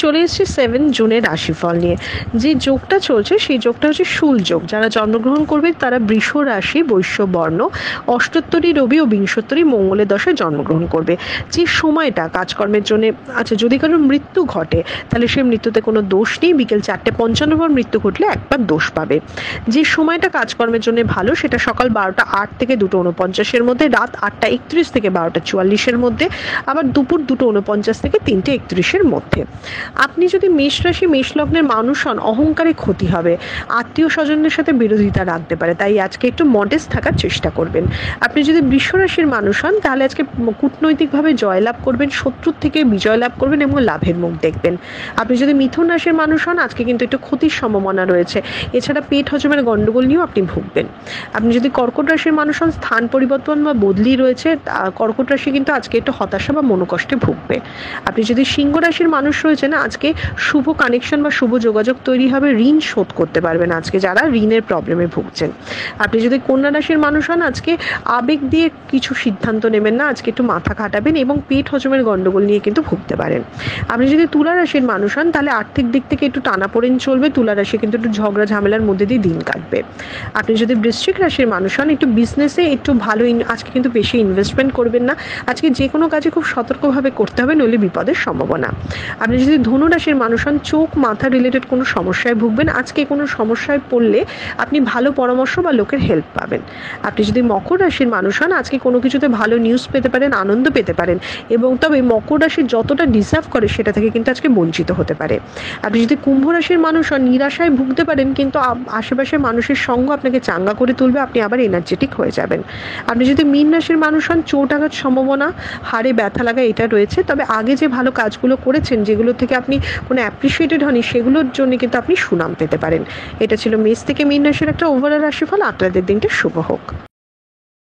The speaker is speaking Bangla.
চলে এসেছি 7 জুনের রাশিফল নিয়ে। যে যোগটা চলছে সেই যোগটা হচ্ছে শুল যোগ। যারা জন্মগ্রহণ করবে তারা বৃষ রাশি, বৈশ্য বর্ণ, অষ্টোত্তরী রবি ও বিংশোত্তরী মঙ্গলের দশায় জন্মগ্রহণ করবে। যে সময়টা কাজকর্মের জন্য, আচ্ছা যদি কারোর মৃত্যু ঘটে তাহলে সে মৃত্যুতে কোনো দোষ নেই, বিকেল 4:55 পর মৃত্যু ঘটলে একবার দোষ পাবে। যে সময়টা কাজকর্মের জন্য ভালো সেটা সকাল 12:08 থেকে 2:49 মধ্যে, রাত 8:31 থেকে 12:44 মধ্যে, আবার দুপুর 2:49 থেকে 3:31 মধ্যে। আপনি যদি মেষ রাশি, মেষ লগ্নের মানুষ হন, অহংকারে ক্ষতি হবে, আত্মীয় স্বজনদের সাথে বিরোধিতা রাখতে পারে, তাই আজকে একটু মডেস্ট থাকার চেষ্টা করবেন। আপনি যদি বৃষ রাশির মানুষ হন তাহলে আজকে কূটনৈতিকভাবে জয়লাভ করবেন, শত্রুর থেকে বিজয় লাভ করবেন এবং লাভের মুখ দেখবেন। আপনি যদি মিথুন রাশির মানুষ হন আজকে কিন্তু একটু ক্ষতির সম্ভাবনা রয়েছে, এছাড়া পেট হজমের গন্ডগোল নিয়েও আপনি ভুগবেন। আপনি যদি কর্কট রাশির মানুষ হন, স্থান পরিবর্তন বা বদলি রয়েছে, কর্কট রাশি কিন্তু আজকে একটু হতাশা বা মনোকষ্টে ভুগবে। আপনি যদি সিংহ রাশির মানুষ রয়েছে না, আজকে শুভ কানেকশন বা শুভ যোগাযোগ তৈরি হবে, ঋণ শোধ করতে পারবেন আজকে যারা ঋণের প্রবলেমে ভুগছেন। আপনি যদি কন্যা রাশির মানুষ হন আজকে আবেগ দিয়ে কিছু সিদ্ধান্ত নেবেন না, আজকে একটু মাথা খাটাবেন এবং পেট হজমের গন্ডগোল নিয়ে কিন্তু ভুগতে পারেন। আপনি যদি তুলা রাশির মানুষ হন তাহলে আর্থিক দিক থেকে একটু টানাপোড়েন চলবে, তুলা রাশি কিন্তু একটু ঝগড়া ঝামেলার মধ্যে দিয়ে দিন কাটবে। আপনি যদি বৃশ্চিক রাশির মানুষ হন একটু বিজনেসে একটু ভালো, আজকে কিন্তু বেশি ইনভেস্টমেন্ট করবেন না, আজকে যে কোনো কাজে খুব সতর্কভাবে করতে হবে, নইলে বিপদের সম্ভাবনা। আপনি যদি ধনু রাশির মানুষ হন, চোখ মাথা রিলেটেড কোনো সমস্যায় ভুগবেন, আজকে কোনো সমস্যায় পড়লে আপনি ভালো পরামর্শ বা লোকের হেল্প পাবেন। আপনি যদি মকর রাশির মানুষ হন আজকে কোনো কিছুতে ভালো নিউজ পেতে পারেন, আনন্দ পেতে পারেন, এবং তবে মকর রাশি যতটা ডিজার্ভ করে সেটা থেকে কিন্তু আজকে বঞ্চিত হতে পারে। আপনি যদি কুম্ভ রাশির মানুষ হন নিরাশায় ভুগতে পারেন, কিন্তু আশেপাশের মানুষের সঙ্গ আপনাকে চাঙ্গা করে তুলবে, আপনি আবার এনার্জেটিক হয়ে যাবেন। আপনি যদি মীন রাশির মানুষ হন চোট আঘাত সম্ভাবনা, হাড়ে ব্যথা লাগা এটা রয়েছে, তবে আগে যে ভালো কাজগুলো করেছেন যেগুলো থেকে আপনি কোনো অ্যাপ্রিসিয়েটেড হননি সেগুলোর জন্য কিন্তু আপনি সুনাম পেতে পারেন। এটা ছিল মেষ থেকে মীন রাশির একটা ওভারঅল রাশিফল। আপনাদের দিনটা শুভ হোক।